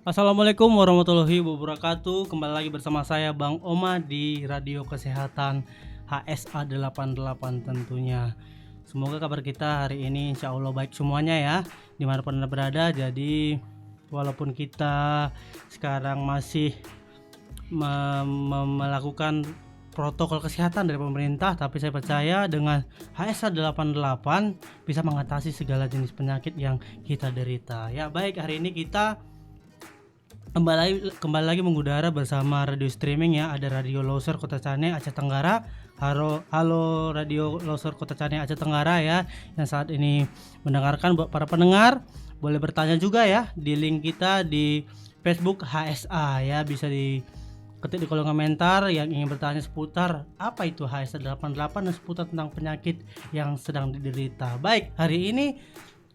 Assalamualaikum warahmatullahi wabarakatuh. Kembali lagi bersama saya Bang Oma di Radio Kesehatan HSA 88 tentunya. Semoga kabar kita hari ini insya Allah baik semuanya ya, dimanapun Anda berada. Jadi walaupun kita sekarang masih melakukan protokol kesehatan dari pemerintah, tapi saya percaya dengan HSA 88 bisa mengatasi segala jenis penyakit yang kita derita. Ya baik, hari ini kita kembali lagi mengudara bersama radio streaming ya. Ada Radio Loser Kota Cane Aceh Tenggara. Halo Radio Loser Kota Cane Aceh Tenggara ya, yang saat ini mendengarkan. Buat para pendengar boleh bertanya juga ya di link kita di Facebook HSA ya, bisa diketik di kolom komentar yang ingin bertanya seputar apa itu HSA 88 dan seputar tentang penyakit yang sedang diderita. Baik, hari ini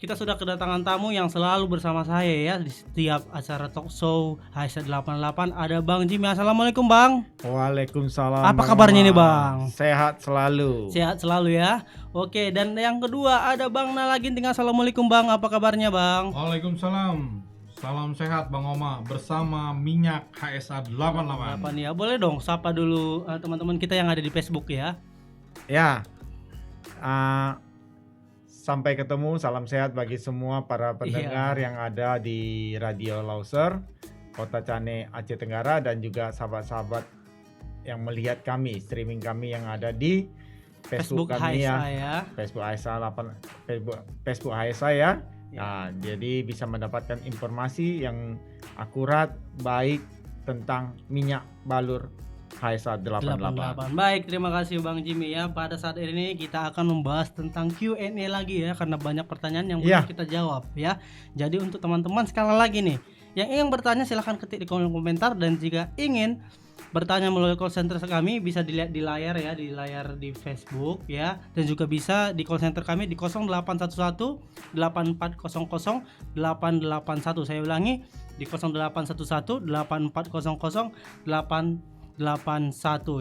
kita sudah kedatangan tamu yang selalu bersama saya ya di setiap acara talk show HSA 88. Ada Bang Jimmy. Assalamualaikum Bang. Waalaikumsalam. Apa kabarnya nih Bang? Sehat selalu. Sehat selalu ya. Oke, dan yang kedua ada Bang Nalaginting. Assalamualaikum Bang. Apa kabarnya Bang? Waalaikumsalam. Salam sehat Bang Oma bersama minyak HSA 88. Ya, boleh dong sapa dulu teman-teman kita yang ada di Facebook ya. Ya. Sampai ketemu, salam sehat bagi semua para pendengar yang ada di Radio Loser Kota Cane Aceh Tenggara, dan juga sahabat-sahabat yang melihat kami, streaming kami yang ada di Facebook kami ya. Facebook HSA ya. Nah, jadi bisa mendapatkan informasi yang akurat, baik tentang minyak balur HSA 88. Baik, terima kasih Bang Jimmy ya. Pada saat ini kita akan membahas tentang Q&A lagi ya, karena banyak pertanyaan yang belum kita jawab ya. Jadi untuk teman-teman sekali lagi nih, yang ingin bertanya silahkan ketik di kolom komentar, dan jika ingin bertanya melalui call center kami bisa dilihat di layar ya, di layar di Facebook ya, dan juga bisa di call center kami di 0811 8400 881. Saya ulangi di 0811 8400 881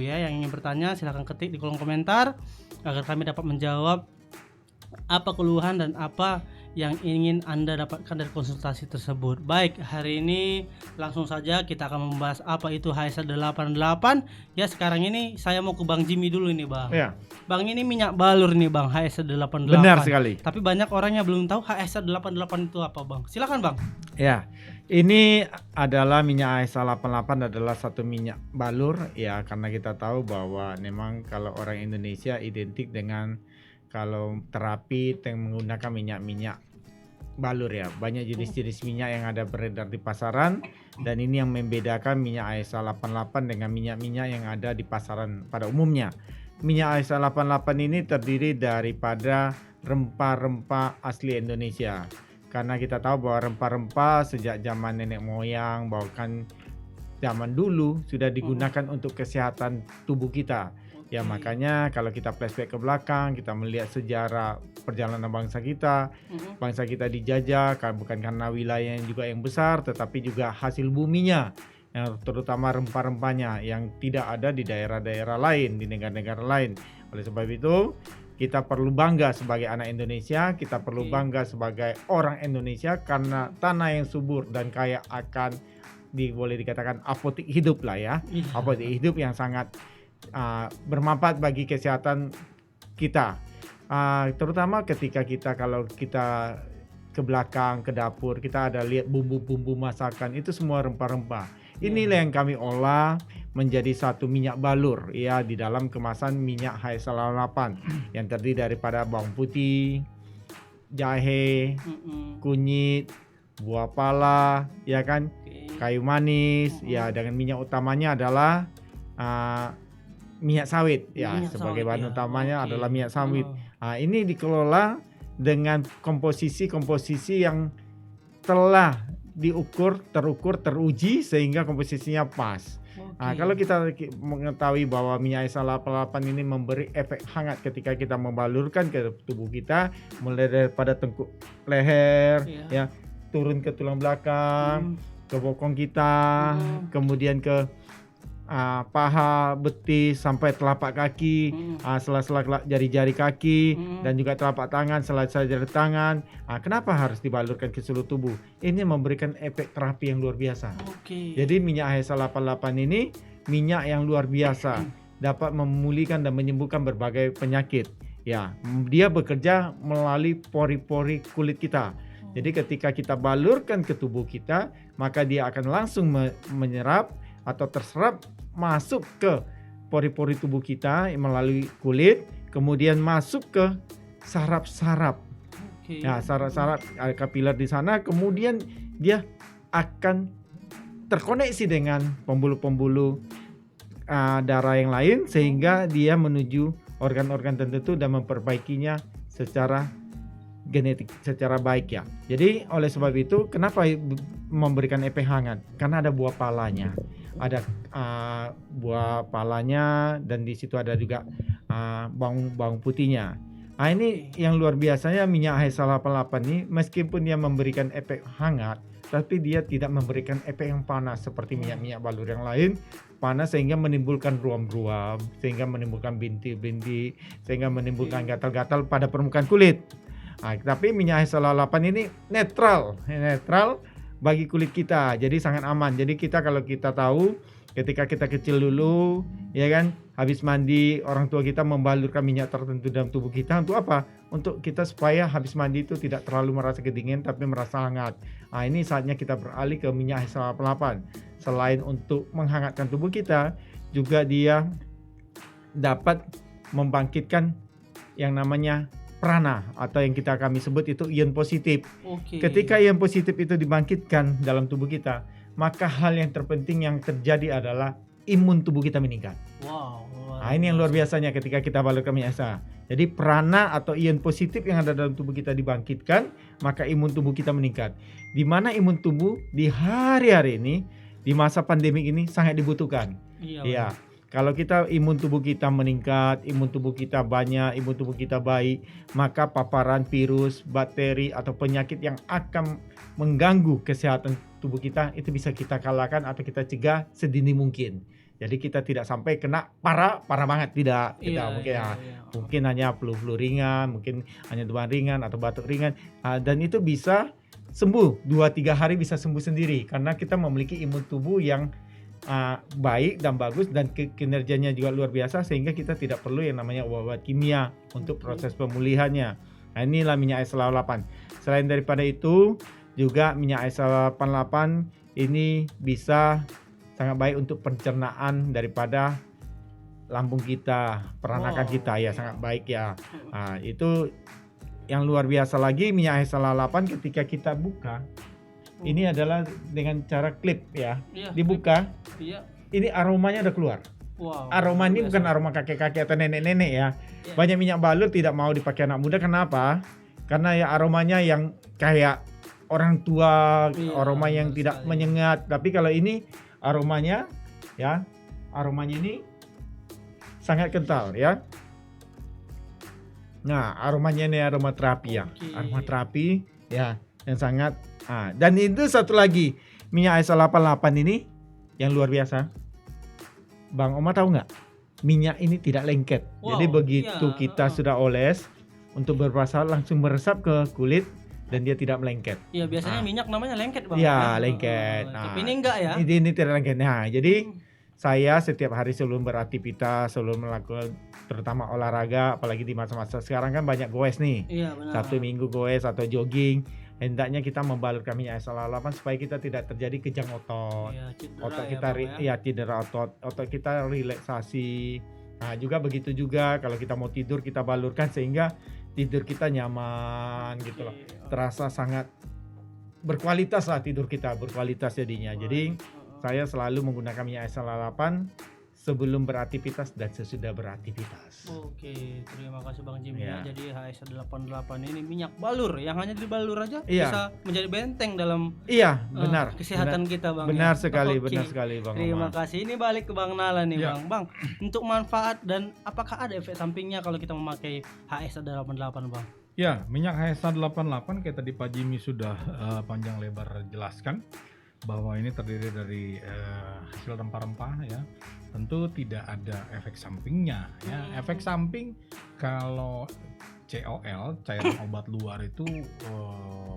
ya. Yang ingin bertanya silahkan ketik di kolom komentar agar kami dapat menjawab apa keluhan dan apa yang ingin Anda dapatkan dari konsultasi tersebut. Baik, hari ini langsung saja kita akan membahas apa itu HSA 88 ya. Sekarang ini saya mau ke Bang Jimmy dulu nih Bang. Ya. Bang, ini minyak balur nih Bang, HSA 88. Benar sekali. Tapi banyak orang yang belum tahu HSA 88 itu apa Bang. Silakan Bang. Ya. Ini adalah minyak HSA 88 adalah satu minyak balur ya, karena kita tahu bahwa memang kalau orang Indonesia identik dengan kalau terapi yang menggunakan minyak balur ya. Banyak jenis-jenis minyak yang ada beredar di pasaran, dan ini yang membedakan minyak HSA 88 dengan minyak-minyak yang ada di pasaran pada umumnya. Minyak HSA 88 ini terdiri daripada rempah-rempah asli Indonesia. Karena kita tahu bahwa rempah-rempah sejak zaman nenek moyang, bahkan zaman dulu sudah digunakan untuk kesehatan tubuh kita. Ya, makanya kalau kita flashback ke belakang, kita melihat sejarah perjalanan bangsa kita. Bangsa kita dijajah bukan karena wilayahnya juga yang besar, tetapi juga hasil buminya, yang terutama rempah-rempahnya yang tidak ada di daerah-daerah lain, di negara-negara lain. Oleh sebab itu, kita perlu bangga sebagai anak Indonesia, kita perlu bangga sebagai orang Indonesia karena tanah yang subur dan kaya akan boleh dikatakan apotek hidup lah ya. Apotek hidup yang sangat bermanfaat bagi kesehatan kita, terutama ketika kalau kita ke belakang ke dapur, kita ada lihat bumbu-bumbu masakan, itu semua rempah-rempah. Inilah yang kami olah menjadi satu minyak balur ya, di dalam kemasan minyak HSA 88 yang terdiri daripada bawang putih, jahe, kunyit, buah pala ya kan, kayu manis ya, dengan minyak utamanya adalah minyak sawit ya, sebagai bahan utamanya adalah minyak sawit. Ini dikelola dengan komposisi yang telah terukur, teruji sehingga komposisinya pas. Kalau kita mengetahui bahwa minyak HSA 88 ini memberi efek hangat ketika kita membalurkan ke tubuh kita, mulai daripada tengkuk leher ya, turun ke tulang belakang, ke bokong kita, kemudian ke paha, betis sampai telapak kaki, sela-sela jari-jari kaki dan juga telapak tangan, sela-sela jari tangan. Kenapa harus dibalurkan ke seluruh tubuh? Ini memberikan efek terapi yang luar biasa. Jadi minyak HSA 88 ini minyak yang luar biasa, dapat memulihkan dan menyembuhkan berbagai penyakit. Ya, dia bekerja melalui pori-pori kulit kita. Jadi ketika kita balurkan ke tubuh kita, maka dia akan langsung menyerap atau terserap masuk ke pori-pori tubuh kita melalui kulit, kemudian masuk ke saraf-saraf. Nah, saraf-saraf kapiler di sana, kemudian dia akan terkoneksi dengan pembuluh-pembuluh darah yang lain sehingga dia menuju organ-organ tertentu dan memperbaikinya secara genetik, secara baik ya. Jadi oleh sebab itu kenapa memberikan efek hangat? Karena ada buah palanya. Ada buah palanya dan di situ ada juga bawang putihnya. Ini yang luar biasanya minyak HSA 88 ini meskipun dia memberikan efek hangat, tapi dia tidak memberikan efek yang panas seperti minyak-minyak balur yang lain, panas sehingga menimbulkan ruam-ruam, sehingga menimbulkan bintik-bintik, sehingga menimbulkan gatal-gatal pada permukaan kulit. Tapi minyak HSA 88 ini netral bagi kulit kita, jadi sangat aman. Jadi kita kalau kita tahu ketika kita kecil dulu, ya kan, habis mandi orang tua kita membalurkan minyak tertentu dalam tubuh kita untuk apa? Untuk kita supaya habis mandi itu tidak terlalu merasa kedinginan tapi merasa hangat. Ini saatnya kita beralih ke minyak HSA 88. Selain untuk menghangatkan tubuh kita, juga dia dapat membangkitkan yang namanya prana atau yang kami sebut itu ion positif. Ketika ion positif itu dibangkitkan dalam tubuh kita, maka hal yang terpenting yang terjadi adalah imun tubuh kita meningkat. Ini yang luar biasanya ketika kita balurkan minyak HSA. Jadi prana atau ion positif yang ada dalam tubuh kita dibangkitkan, maka imun tubuh kita meningkat. Di mana imun tubuh di hari-hari ini, di masa pandemi ini sangat dibutuhkan. Iya. Kalau kita imun tubuh kita meningkat, imun tubuh kita banyak, imun tubuh kita baik, maka paparan virus, bakteri atau penyakit yang akan mengganggu kesehatan tubuh kita itu bisa kita kalahkan atau kita cegah sedini mungkin. Jadi kita tidak sampai kena parah banget, tidak. Mungkin hanya flu ringan, mungkin hanya demam ringan atau batuk ringan, dan itu bisa sembuh 2-3 hari bisa sembuh sendiri karena kita memiliki imun tubuh yang baik dan bagus dan kinerjanya juga luar biasa sehingga kita tidak perlu yang namanya obat-obat kimia untuk proses pemulihannya. Inilah minyak HSA 88. Selain daripada itu juga minyak HSA 88 ini bisa sangat baik untuk pencernaan daripada lambung kita, peranakan kita ya, sangat baik ya. Itu yang luar biasa lagi minyak HSA 88 ketika kita buka. Ini adalah dengan cara klip ya, dibuka. Ini aromanya udah keluar. Aroma ini bukan aroma kakek-kakek atau nenek-nenek ya. Banyak minyak balur tidak mau dipakai anak muda. Kenapa? Karena ya aromanya yang kayak orang tua, aroma yang tidak menyengat. Tapi kalau ini aromanya ini sangat kental ya. Nah, aromanya ini aroma terapi ya. Aroma terapi ya yang sangat dan itu satu lagi minyak HSA 88 ini yang luar biasa. Bang Oma tahu nggak? Minyak ini tidak lengket. Jadi begitu kita sudah oles untuk beberapa langsung meresap ke kulit dan dia tidak melengket. Iya, biasanya minyak namanya lengket, Bang. Iya, lengket. Tapi ini enggak ya? Ini tidak lengket. Nah, jadi saya setiap hari sebelum beraktivitas, sebelum melakukan terutama olahraga, apalagi di masa-masa sekarang kan banyak goes nih. Iya, benar. Sabtu Minggu goes atau jogging. Hendaknya kita membalurkan minyak HSA 88 supaya kita tidak terjadi kejang otot. Otot kita cedera otot kita relaksasi. Nah, juga begitu juga kalau kita mau tidur kita balurkan sehingga tidur kita nyaman gitu loh. Terasa sangat berkualitas lah tidur kita, berkualitas jadinya. Jadi saya selalu menggunakan minyak HSA 88 sebelum beraktivitas dan sesudah beraktivitas. Oke, terima kasih Bang Jim ya. Jadi HSA 88 ini minyak balur yang hanya dibalur aja bisa menjadi benteng dalam benar kesehatan kita Bang. Benar sekali, benar sekali Bang. Terima kasih. Ini balik ke Bang Nala nih Bang. Bang, untuk manfaat dan apakah ada efek sampingnya kalau kita memakai HSA 88 Bang? Ya, minyak HSA 88 kayak tadi Pak Jimmy sudah panjang lebar jelaskan. bahwa ini terdiri dari hasil rempah-rempah ya. Tentu tidak ada efek sampingnya ya. Efek samping kalau COL, cairan obat luar itu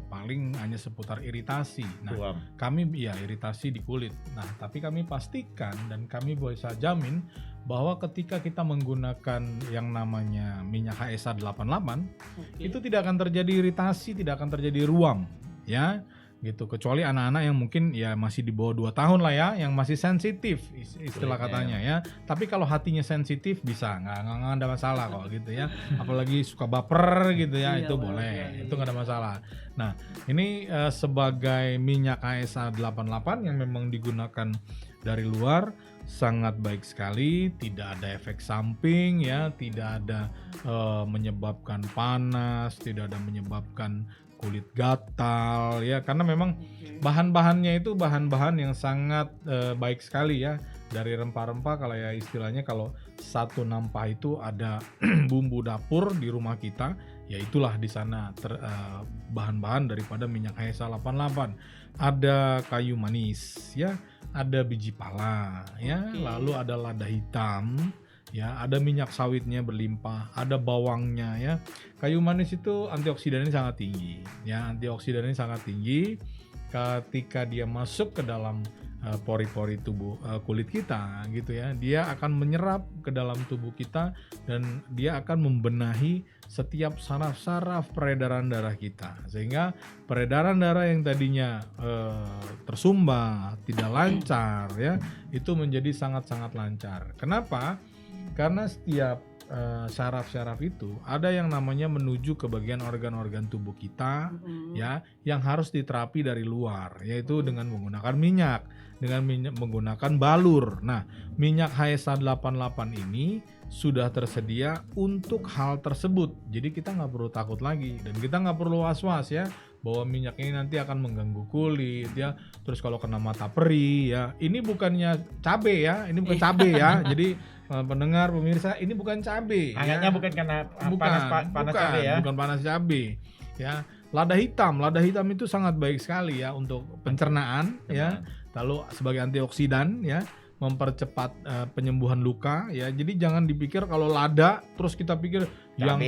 paling hanya seputar iritasi. Nah, Ruam. kami iritasi di kulit. Nah, tapi kami pastikan dan kami bisa jamin bahwa ketika kita menggunakan yang namanya minyak HSA 88 itu tidak akan terjadi iritasi, tidak akan terjadi ruam ya. Gitu, kecuali anak-anak yang mungkin ya masih di bawah 2 tahun lah ya, yang masih sensitif istilah katanya ya. Tapi kalau hatinya sensitif bisa, nggak ada masalah kok gitu ya. Apalagi suka baper gitu ya, Iya, itu Bang. boleh, Iya, itu nggak ada masalah. Nah, ini sebagai minyak HSA 88 yang memang digunakan dari luar, sangat baik sekali, tidak ada efek samping ya, tidak ada menyebabkan panas, tidak ada menyebabkan kulit gatal ya, karena memang bahan-bahannya itu bahan-bahan yang sangat baik sekali ya, dari rempah-rempah. Kalau ya istilahnya kalau satu nampah itu ada bumbu dapur di rumah kita, ya itulah di sana bahan-bahan daripada minyak HSA 88. Ada kayu manis ya, ada biji pala ya, lalu ada lada hitam ya, ada minyak sawitnya berlimpah, ada bawangnya ya. Kayu manis itu antioksidannya sangat tinggi ya, antioksidannya sangat tinggi. Ketika dia masuk ke dalam pori-pori tubuh kulit kita gitu ya, dia akan menyerap ke dalam tubuh kita dan dia akan membenahi setiap saraf-saraf peredaran darah kita, sehingga peredaran darah yang tadinya tersumbat, tidak lancar ya, itu menjadi sangat-sangat lancar. Kenapa? Karena setiap syaraf-syaraf itu ada yang namanya menuju ke bagian organ-organ tubuh kita ya, yang harus diterapi dari luar, yaitu dengan menggunakan minyak, menggunakan balur. Nah, minyak HSA 88 ini sudah tersedia untuk hal tersebut. Jadi kita nggak perlu takut lagi dan kita nggak perlu was-was ya, bahwa minyak ini nanti akan mengganggu kulit ya. Terus kalau kena mata perih ya, ini bukannya cabe ya, ini bukan cabe ya. Jadi pendengar pemirsa, ini bukan cabe. Angatnya bukan karena panas cabe ya. Bukan panas cabe ya. Lada hitam itu sangat baik sekali ya untuk pencernaan ya. Lalu sebagai antioksidan ya, mempercepat penyembuhan luka ya. Jadi jangan dipikir kalau lada terus kita pikir yang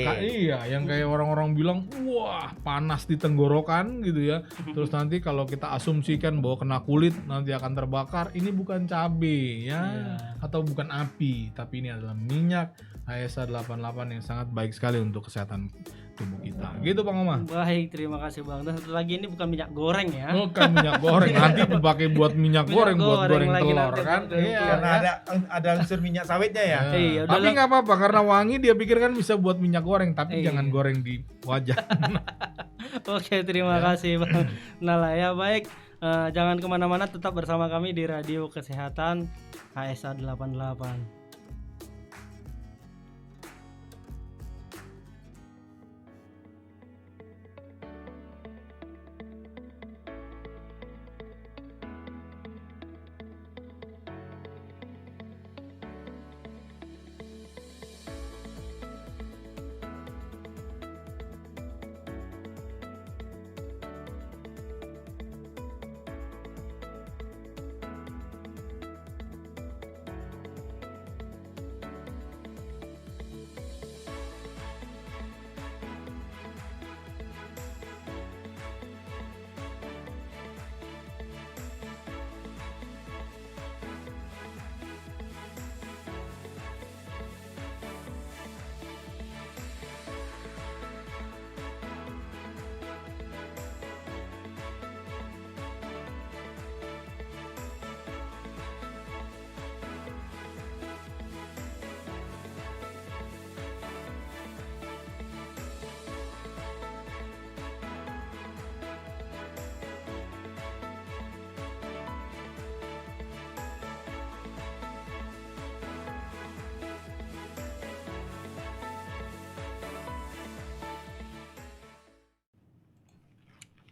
kayak orang-orang bilang wah panas di tenggorokan gitu ya. Terus nanti kalau kita asumsikan bahwa kena kulit nanti akan terbakar, ini bukan cabai ya, atau bukan api, tapi ini adalah minyak HSA 88 yang sangat baik sekali untuk kesehatan tubuh kita. Gitu Bang Oma. Baik, terima kasih Bang. Dan satu lagi, ini bukan minyak goreng ya. Bukan minyak goreng, nanti dipakai buat minyak goreng, buat goreng lagi telur nanti, kan. Iya. Karena ada unsur minyak sawitnya ya. Iya, udah Tapi nggak apa-apa karena wangi, dia pikir kan bisa buat minyak goreng, tapi Iya. jangan goreng di wajah. Oke, terima kasih Bang Nala ya. Baik, jangan kemana-mana, tetap bersama kami di Radio Kesehatan HSA 88.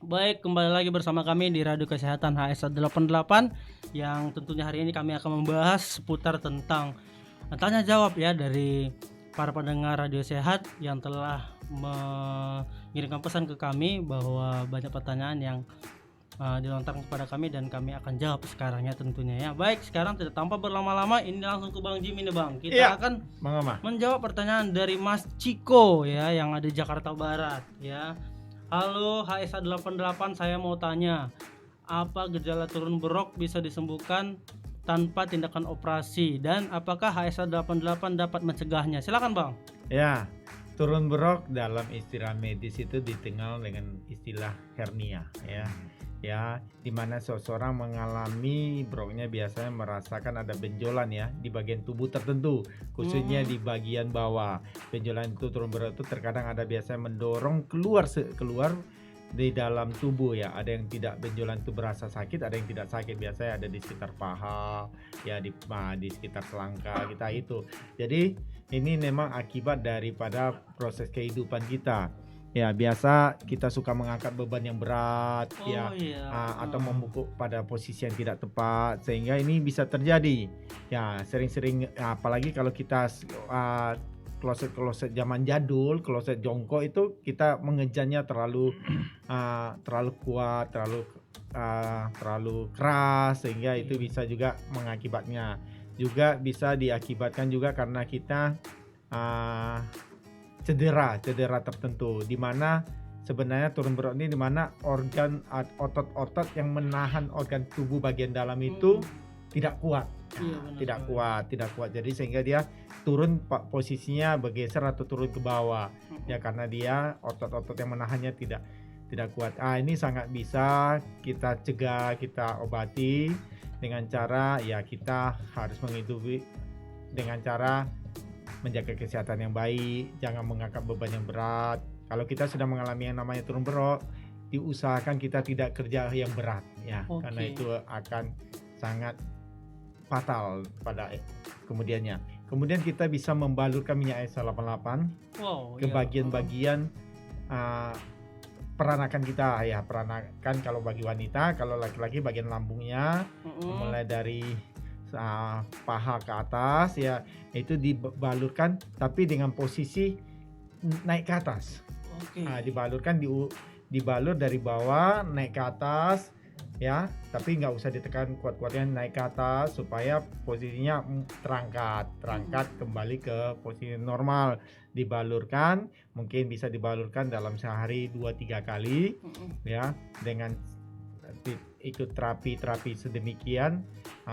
Baik, kembali lagi bersama kami di Radio Kesehatan HSA 88 yang tentunya hari ini kami akan membahas seputar tentang tanya jawab ya dari para pendengar Radio Sehat yang telah mengirimkan pesan ke kami bahwa banyak pertanyaan yang dilontarkan kepada kami dan kami akan jawab sekarang ya tentunya ya. Baik, sekarang tidak tanpa berlama-lama ini langsung ke Bang Jimmy nih Bang. Kita Iya. akan Bang Ama. menjawab pertanyaan dari Mas Ciko ya yang ada di Jakarta Barat ya. Halo HSA88, saya mau tanya, apa gejala turun berok bisa disembuhkan tanpa tindakan operasi dan apakah HSA88 dapat mencegahnya? Silakan Bang. Ya, turun berok dalam istilah medis itu dikenal dengan istilah hernia ya. Ya, di mana seseorang mengalami broknya biasanya merasakan ada benjolan ya di bagian tubuh tertentu, khususnya di bagian bawah. Benjolan itu turun berok itu terkadang ada biasanya mendorong keluar di dalam tubuh ya. Ada yang tidak benjolan itu berasa sakit, ada yang tidak sakit. Biasanya ada di sekitar paha, ya di sekitar selangkah kita itu. Jadi ini memang akibat daripada proses kehidupan kita. Ya, biasa kita suka mengangkat beban yang berat ya. Atau membungkuk pada posisi yang tidak tepat sehingga ini bisa terjadi. Ya, sering-sering apalagi kalau kita kloset zaman jadul, kloset jongkok itu kita mengejarnya terlalu kuat, terlalu keras sehingga itu bisa juga mengakibatnya. Juga bisa diakibatkan juga karena kita cedera tertentu di mana sebenarnya turun berok ini di mana organ otot-otot yang menahan organ tubuh bagian dalam itu tidak kuat. Tidak kuat. Jadi sehingga dia turun posisinya bergeser atau turun ke bawah. Ya karena dia otot-otot yang menahannya tidak kuat. Ini sangat bisa kita cegah, kita obati dengan cara ya kita harus menghidupi dengan cara menjaga kesehatan yang baik, jangan mengangkat beban yang berat. Kalau kita sudah mengalami yang namanya turun berok, diusahakan kita tidak kerja yang berat ya, karena itu akan sangat fatal pada kemudiannya. Kemudian kita bisa membalurkan minyak HSA88 ke bagian-bagian peranakan kita ya. Peranakan kalau bagi wanita, kalau laki-laki bagian lambungnya, mulai dari paha ke atas ya, itu dibalurkan tapi dengan posisi naik ke atas. Dibalurkan dibalur dari bawah naik ke atas ya, tapi nggak usah ditekan kuat-kuatnya, naik ke atas supaya posisinya terangkat kembali ke posisi normal. Dibalurkan, mungkin bisa dibalurkan dalam sehari 2-3 kali ya, dengan ikut terapi sedemikian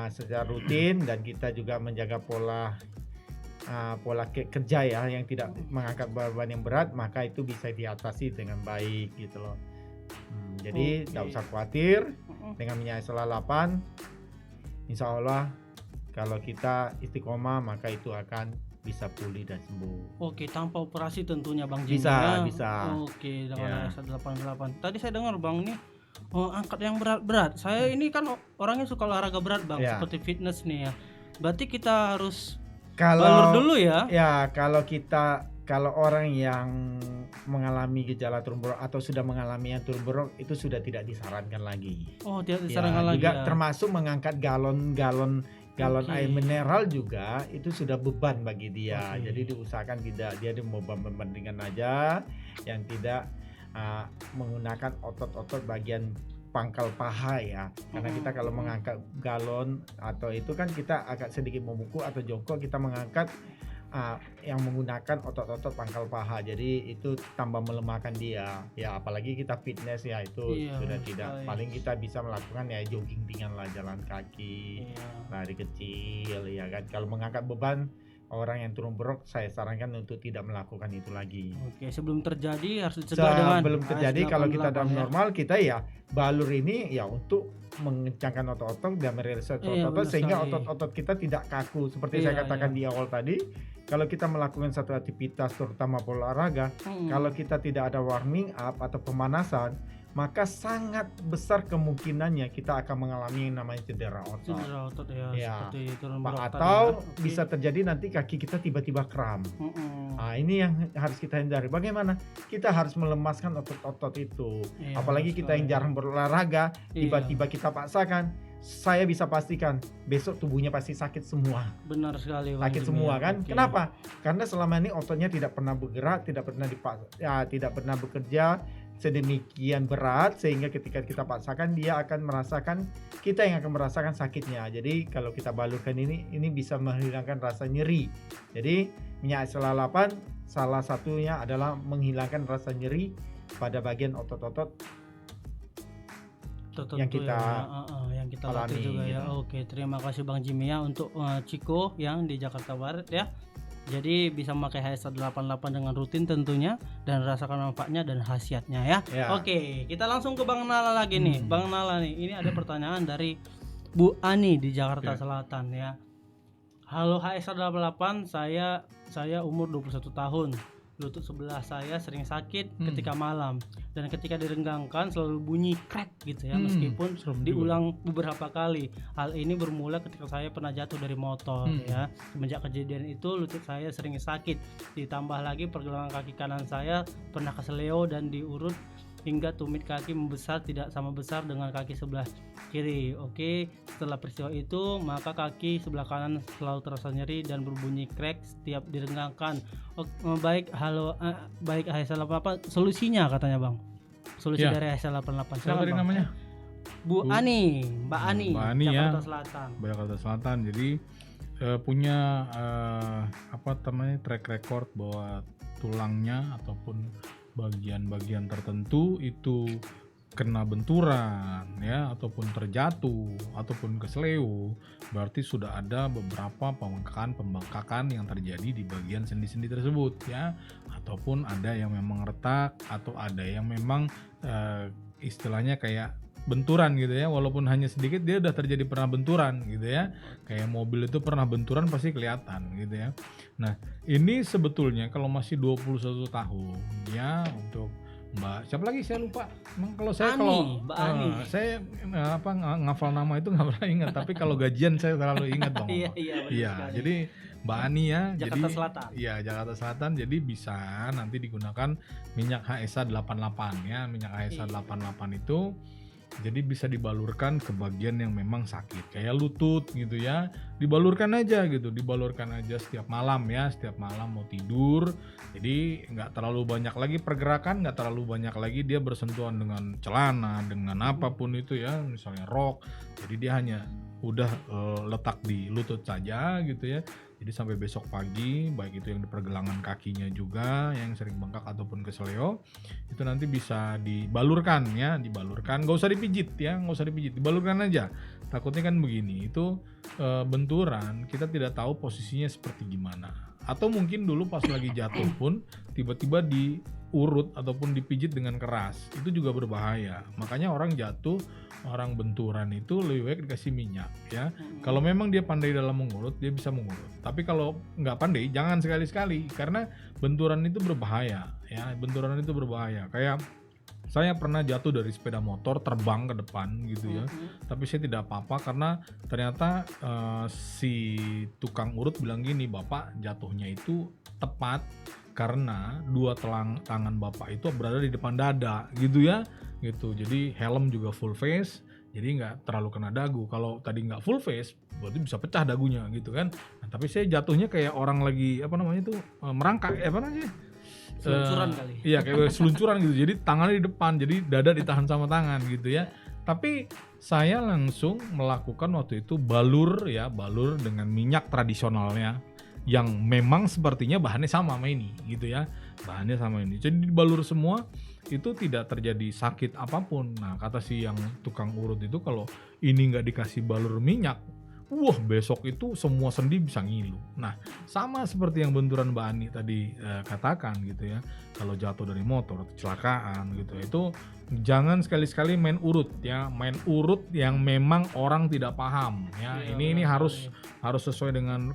secara rutin, dan kita juga menjaga pola kerja ya yang tidak mengangkat beban yang berat, maka itu bisa diatasi dengan baik gitu loh. Jadi tidak usah khawatir dengan minyak HSA88. Insya Allah kalau kita istiqomah maka itu akan bisa pulih dan sembuh. Tanpa operasi tentunya Bang Jimmy. Bisa. Dengan HSA88. Tadi saya dengar Bang nih angkat yang berat-berat. Saya ini kan orangnya suka olahraga berat Bang, seperti fitness nih ya. Berarti kita harus balur dulu ya. Ya, kalau orang yang mengalami gejala turun berok atau sudah mengalami yang turun berok itu sudah tidak disarankan lagi. Tidak disarankan lagi. Juga termasuk mengangkat galon air mineral juga itu sudah beban bagi dia. Jadi diusahakan dia beban ringan aja yang tidak menggunakan otot-otot bagian pangkal paha ya, karena kita kalau mengangkat galon atau itu kan kita agak sedikit membungkuk atau jongkok, kita mengangkat yang menggunakan otot-otot pangkal paha, jadi itu tambah melemahkan dia ya. Apalagi kita fitness ya, itu sudah tidak. Paling kita bisa melakukan ya jogging ringan lah, jalan kaki, lari kecil ya kan. Kalau mengangkat beban orang yang turun berok, saya sarankan untuk tidak melakukan itu lagi. Sebelum terjadi harus dicegah dengan sebelum terjadi. Kalau kita dalam normal, kita ya balur ini ya untuk mengencangkan otot-otot dan merilis otot-otot sehingga otot-otot kita tidak kaku. Seperti saya katakan di awal tadi, kalau kita melakukan satu aktivitas terutama olahraga, kalau kita tidak ada warming up atau pemanasan, maka sangat besar kemungkinannya kita akan mengalami yang namanya cedera otot. Seperti turun berok atau bisa terjadi nanti kaki kita tiba-tiba kram. Ini yang harus kita hindari. Bagaimana? Kita harus melemaskan otot-otot itu. Apalagi kita yang jarang berolahraga, tiba-tiba kita paksakan, saya bisa pastikan besok tubuhnya pasti sakit semua. Benar sekali. Sakit semua kan? Kenapa? Karena selama ini ototnya tidak pernah bergerak, tidak pernah bekerja, sedemikian berat sehingga ketika kita paksakan dia akan merasakan, kita yang akan merasakan sakitnya. Jadi kalau kita balurkan ini bisa menghilangkan rasa nyeri. Jadi minyak SL8 salah satunya adalah menghilangkan rasa nyeri pada bagian otot-otot yang kita yang kita alami, latih juga ya. gitu. Oke, terima kasih Bang Jimmy ya untuk Ciko yang di Jakarta Barat ya. Jadi bisa memakai HSA 88 dengan rutin tentunya dan rasakan manfaatnya dan khasiatnya ya. Ya. Oke, kita langsung ke Bang Nala lagi nih. Bang Nala nih, ini ada pertanyaan dari Bu Ani di Jakarta Ya. Selatan ya. Halo HSA 88, saya umur 21 tahun. Lutut sebelah saya sering sakit ketika malam dan ketika direnggangkan selalu bunyi krek gitu ya, meskipun serem juga. diulang beberapa kali. Hal ini bermula ketika saya pernah jatuh dari motor ya. Semenjak kejadian itu lutut saya sering sakit. Ditambah lagi pergelangan kaki kanan saya pernah keseleo dan diurut hingga tumit kaki membesar tidak sama besar dengan kaki sebelah kiri. Oke, setelah peristiwa itu maka kaki sebelah kanan selalu terasa nyeri dan berbunyi krek setiap direnggangkan. Baik HSL 88 solusinya katanya Bang. Solusi Ya. dari HSL 88. Siapa Silakan, tadi Bang. namanya? Bu Ani, Mbak Ani, Mbak Ani ya. Jakarta Selatan. Jakarta Selatan. Jadi punya track record bahwa tulangnya ataupun bagian-bagian tertentu itu kena benturan ya, ataupun terjatuh ataupun kesleo, berarti sudah ada beberapa pembengkakan yang terjadi di bagian sendi-sendi tersebut ya, ataupun ada yang memang retak atau ada yang memang istilahnya kayak benturan gitu ya, walaupun hanya sedikit dia udah terjadi pernah benturan gitu ya, kayak mobil itu pernah benturan pasti kelihatan gitu ya. Nah ini sebetulnya kalau masih 21 tahun ya, untuk Mbak siapa lagi saya lupa. Emang kalau saya Mbak Ani. Saya ngafal nama itu nggak pernah ingat, tapi kalau gajian saya selalu ingat Bang. Iya, benar Iya, sekali. jadi Mbak Ani ya, Jakarta Selatan. Iya, Jakarta Selatan. Jadi bisa nanti digunakan minyak HSA 88 ya. Minyak HSA 88 itu jadi bisa dibalurkan ke bagian yang memang sakit, kayak lutut gitu ya. Dibalurkan aja gitu, dibalurkan aja setiap malam ya, setiap malam mau tidur. Jadi nggak terlalu banyak lagi pergerakan, nggak terlalu banyak lagi dia bersentuhan dengan celana, dengan apapun itu ya, misalnya rok. Jadi dia hanya udah letak di lutut saja gitu ya. Jadi sampai besok pagi, baik itu yang di pergelangan kakinya juga yang sering bengkak ataupun kesleo, itu nanti bisa dibalurkan ya, dibalurkan, nggak usah dipijit ya, nggak usah dipijit, dibalurkan aja. Takutnya kan begini, itu benturan kita tidak tahu posisinya seperti gimana, atau mungkin dulu pas lagi jatuh pun tiba-tiba diurut ataupun dipijit dengan keras, itu juga berbahaya. Makanya orang jatuh, orang benturan itu lebih baik dikasih minyak ya. Kalau memang dia pandai dalam mengurut, dia bisa mengurut. Tapi kalau nggak pandai, jangan sekali-sekali, karena benturan itu berbahaya ya. Benturan itu berbahaya. Kayak saya pernah jatuh dari sepeda motor, terbang ke depan gitu ya. Tapi saya tidak apa-apa karena ternyata si tukang urut bilang gini, Bapak jatuhnya itu tepat karena dua tangan Bapak itu berada di depan dada gitu ya. Gitu, jadi helm juga full face, jadi nggak terlalu kena dagu. Kalau tadi nggak full face, berarti bisa pecah dagunya gitu kan. Nah, tapi saya jatuhnya kayak orang lagi merangkak, Seluncuran kali. Iya, kayak seluncuran gitu. Jadi tangannya di depan, jadi dada ditahan sama tangan gitu ya. Tapi saya langsung melakukan waktu itu balur dengan minyak tradisionalnya, yang memang sepertinya bahannya sama ini gitu ya. Bahannya sama ini. Jadi dibalur semua, itu tidak terjadi sakit apapun. Nah, kata si yang tukang urut itu, kalau ini nggak dikasih balur minyak, besok itu semua sendi bisa ngilu. Nah, sama seperti yang benturan Mbak Ani tadi katakan gitu ya. Kalau jatuh dari motor, kecelakaan gitu, itu jangan sekali-sekali main urut ya. Main urut yang memang orang tidak paham ya. Iya, Ini harus sesuai dengan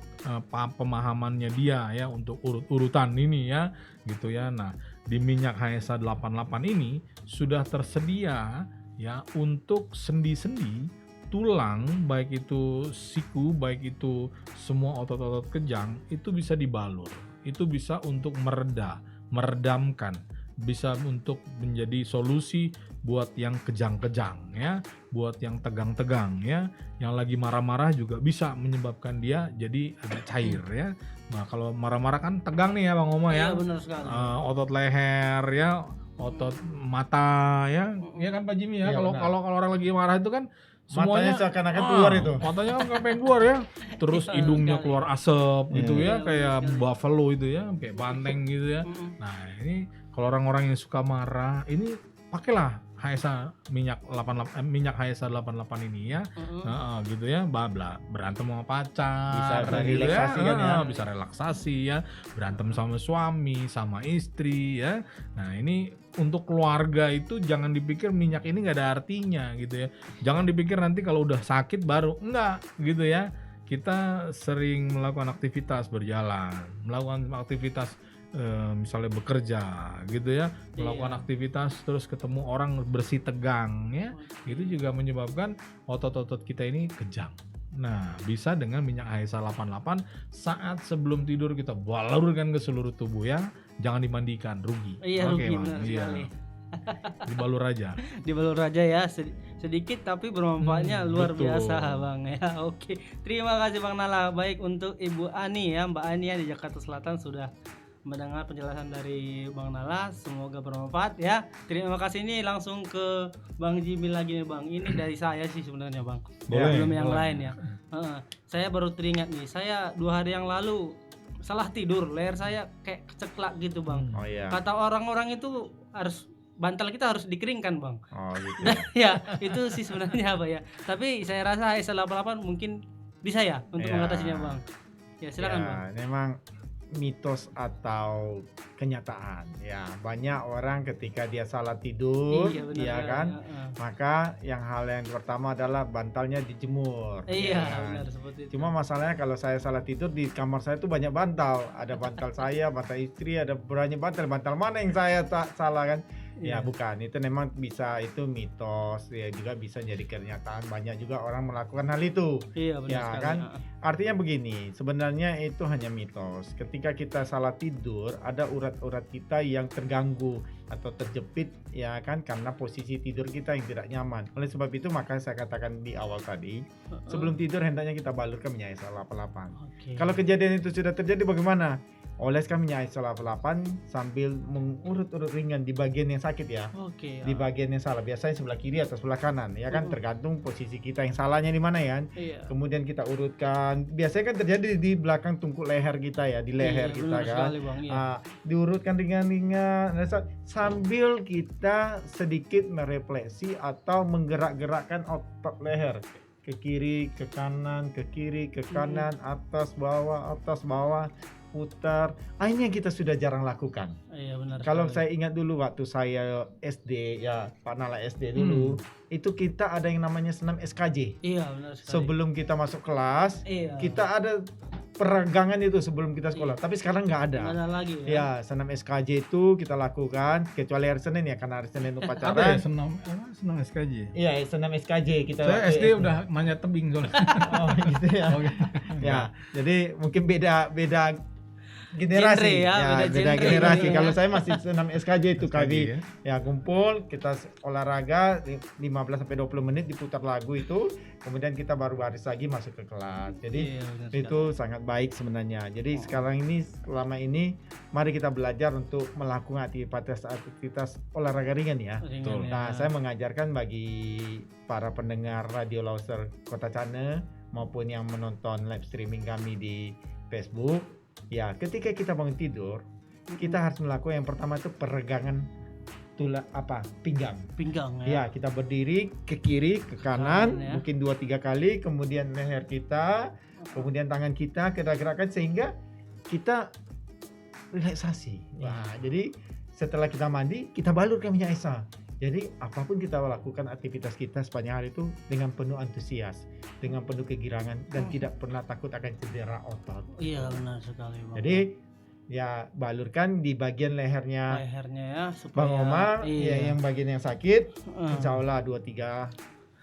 pemahamannya dia ya, untuk urut-urutan ini ya gitu ya. Nah, di minyak HSA 88 ini sudah tersedia ya untuk sendi-sendi tulang, baik itu siku, baik itu semua otot-otot kejang, itu bisa dibalur. Itu bisa untuk meredamkan, bisa untuk menjadi solusi buat yang kejang-kejang ya, buat yang tegang-tegang ya, yang lagi marah-marah juga bisa menyebabkan dia jadi agak cair ya. Nah, kalau marah-marah kan tegang nih ya Bang Oma ya. Iya, benar sekali. Otot leher ya, otot mata ya, ya kan Pak Jimmy ya. Iya, Kalau benar. kalau kalau orang lagi marah itu kan Matanya semuanya seakan-akan keluar itu. Matanya nggak pengen keluar ya. Terus hidungnya keluar asap gitu ya, Iya, kayak benar sekali. buffalo itu ya, kayak banteng gitu ya. Nah, ini kalau orang-orang yang suka marah, ini pakailah HSA minyak HSA 88 ini ya. Nah, gitu ya, berantem sama pacar, Bisa gitu relaksasi kan ya. Bisa relaksasi ya, berantem sama suami, sama istri ya. Nah, ini untuk keluarga itu jangan dipikir minyak ini nggak ada artinya gitu ya. Jangan dipikir nanti kalau udah sakit baru, enggak gitu ya. Kita sering melakukan aktivitas berjalan, melakukan aktivitas misalnya bekerja gitu ya, melakukan aktivitas terus ketemu orang bersih tegang ya, itu juga menyebabkan otot-otot kita ini kejang. Nah, bisa dengan minyak HSA 88 saat sebelum tidur kita balurkan ke seluruh tubuh ya, jangan dimandikan, rugi. Iya, Oke, rugi, Bang. benar Iya. sekali. Dibalur aja. Dibalur aja ya, sedikit tapi bermanfaatnya luar betul. biasa Bang ya. Oke, terima kasih Bang Nala. Baik untuk Ibu Ani ya, Mbak Ani ya di Jakarta Selatan sudah mendengar penjelasan dari Bang Nala, semoga bermanfaat ya. Terima kasih. Ini langsung ke Bang Jimmy lagi nih Bang. Ini dari saya sih sebenarnya Bang, Boleh, belum yang boleh. lain ya. Saya baru teringat nih, saya 2 hari yang lalu salah tidur, leher saya kayak keceklak gitu Bang. Oh iya. Kata orang-orang itu harus bantal kita harus dikeringkan Bang. Oh gitu. Ya itu sih sebenarnya apa ya, tapi saya rasa HSA 88 mungkin bisa ya untuk Ya. mengatasinya Bang. Ya silakan Ya, Bang. memang mitos atau kenyataan ya, banyak orang ketika dia salah tidur Iya benar ya sekali, kan, heeh. maka hal yang pertama adalah bantalnya dijemur. Iya ya kan? benar seperti itu. Cuma masalahnya kalau saya salah tidur di kamar saya tuh banyak bantal, ada bantal saya, bantal istri, ada banyak bantal mana yang saya tak salah kan? Ya Iya. bukan, itu memang bisa, itu mitos ya, juga bisa jadi kenyataan, banyak juga orang melakukan hal itu. Iya benar Ya sekali, kan? heeh. Artinya begini, sebenarnya itu hanya mitos. Ketika kita salah tidur, ada urat-urat kita yang terganggu atau terjepit ya kan, karena posisi tidur kita yang tidak nyaman. Oleh sebab itu maka saya katakan di awal tadi, sebelum tidur hendaknya kita balurkan minyak HSA 88. Oke. Kalau kejadian itu sudah terjadi bagaimana? Oleskan minyak HSA 88 sambil mengurut-urut ringan di bagian yang sakit ya. Oke. Di bagian yang salah, biasanya sebelah kiri atau sebelah kanan ya kan, tergantung posisi kita yang salahnya di mana ya. Iya. Kemudian kita urutkan, biasanya kan terjadi di belakang tungkuk leher kita ya, di leher Iya, kita benar kan. sekali, Bang, iya. Diurutkan ringan-ringan sambil kita sedikit merefleksi atau menggerak-gerakkan otot leher ke kiri, ke kanan, ke kiri, ke kanan, atas bawah, putar. Ini yang kita sudah jarang lakukan. Iya benar. Kalau sekali. saya ingat dulu waktu saya SD ya, Pak Nala SD dulu, itu kita ada yang namanya senam SKJ. Iya benar sekali. Sebelum kita masuk kelas, Iya. kita ada peregangan itu sebelum kita sekolah. Tapi sekarang nggak ada. Nggak ada lagi ya. Ya, senam SKJ itu kita lakukan kecuali hari Senin ya, karena hari Senin itu Ada ya upacara. senam SKJ. Iya, senam SKJ kita. Saya waktu SD udah manjat tebing soalnya. Oh, gitu ya. Oke. Ya, jadi mungkin beda generasi Genre ya, beda genre generasi. gitu ya. Kalau saya masih senam SKJ itu SKJ kali ya. ya, kumpul kita olahraga 15 sampai 20 menit, diputar lagu itu, kemudian kita baru baris lagi masuk ke kelas. Jadi Iya, benar itu sangat baik sebenarnya. Jadi sekarang ini, selama ini mari kita belajar untuk melakukan aktivitas olahraga ringan ya. sekali. Betul. Ringan, Nah, ya. saya mengajarkan bagi para pendengar Radio Loser Kota Cane maupun yang menonton live streaming kami di Facebook, ya ketika kita bangun tidur, kita harus melakukan yang pertama itu peregangan pinggang. Pinggang Ya, kita berdiri ke kiri, ke kanan, Kanan, ya. mungkin 2-3 kali, kemudian leher kita, kemudian tangan kita kita gerakkan sehingga kita relaksasi. Wah, jadi setelah kita mandi, kita balurkan minyak HSA. Jadi apapun kita lakukan aktivitas kita sepanjang hari itu dengan penuh antusias, dengan penuh kegirangan, dan tidak pernah takut akan cedera otot. Iya benar sekali Bang. Jadi ya balurkan di bagian lehernya lehernya ya supaya Bang Omar, iya. ya, yang bagian yang sakit, Heeh. insya Allah 2-3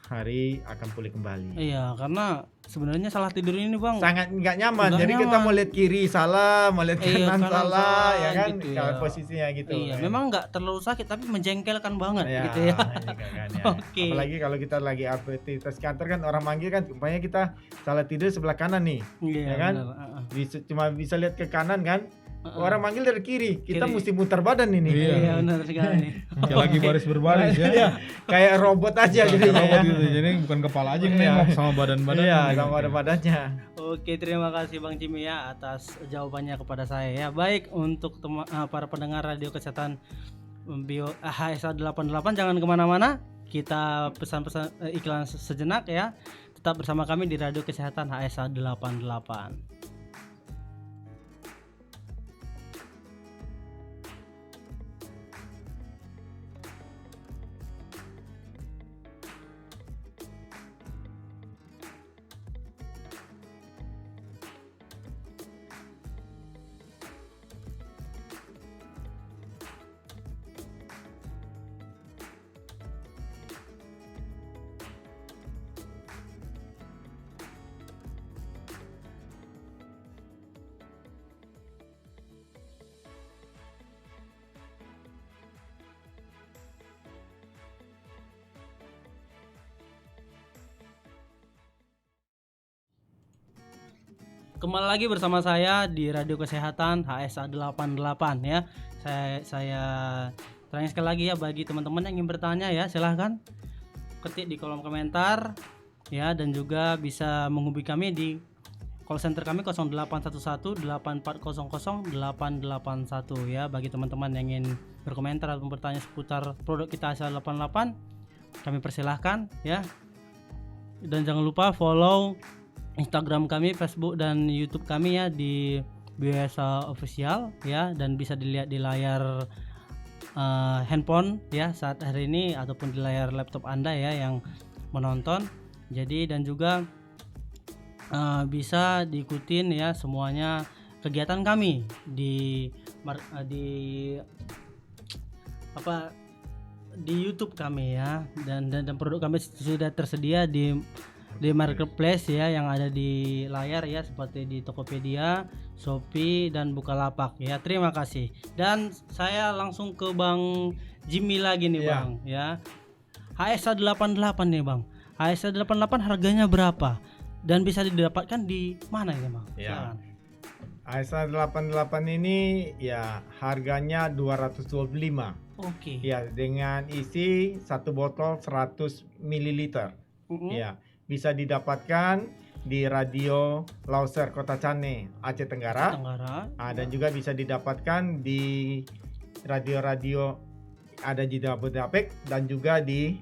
hari akan pulih kembali. Iya, karena sebenarnya salah tidur ini Bang. Sangat nggak nyaman. Nggak Jadi kita nyaman. mau lihat kiri salah, mau lihat Iya, kanan kanan salah, salah, ya kan? gitu Kalau ya. posisinya gitu. Iya, kan. memang nggak terlalu sakit tapi menjengkelkan banget Ya, gitu ya. ini kan, ya. Oke. Apalagi kalau kita lagi aktivitas kantor kan, orang manggil kan, umpamanya kita salah tidur sebelah kanan nih, Iya ya kan? benar, heeh. Cuma bisa lihat ke kanan kan, Orang manggil dari kiri, kita Kiri. mesti muter badan ini. Iya. Iya benar sekali. Kayak lagi baris berbaris ya. Iya, kayak robot aja Kayak gitu robot ya. gitu. Jadi bukan kepala aja yang Iya. nengok sama badan-badan. Iya, sama ada badannya. Oke, terima kasih Bang Jimmy ya atas jawabannya kepada saya ya. Baik untuk para pendengar radio kesehatan Bio HSA 88 jangan kemana-mana. Kita pesan-pesan iklan sejenak ya. Tetap bersama kami di radio kesehatan HSA 88. Kembali lagi bersama saya di Radio Kesehatan HSA 88 ya. Saya terangin sekali lagi ya bagi teman-teman yang ingin bertanya ya, silahkan ketik di kolom komentar ya, dan juga bisa menghubungi kami di call center kami 0811 8400 881 ya. Bagi teman-teman yang ingin berkomentar atau bertanya seputar produk kita HSA 88, kami persilahkan ya. Dan jangan lupa follow Instagram kami, Facebook dan YouTube kami ya di Biasa Official ya, dan bisa dilihat di layar handphone ya saat hari ini ataupun di layar laptop Anda ya yang menonton. Jadi dan juga bisa diikutin ya semuanya kegiatan kami di YouTube kami ya, dan produk kami sudah tersedia di marketplace ya yang ada di layar ya, seperti di Tokopedia, Shopee dan Bukalapak ya. Terima kasih. Dan saya langsung ke Bang Jimmy lagi nih Bang ya. HSA 88 nih Bang. HSA 88 harganya berapa? Dan bisa didapatkan di mana ini Bang? Ya. HSA 88 ini ya harganya 225. Oke. Ya, dengan isi satu botol 100 ml. Ya, bisa didapatkan di Radio Loser Kota Cane, Aceh Tenggara. Dan juga bisa didapatkan di radio-radio ada di Jabodetabek dan juga di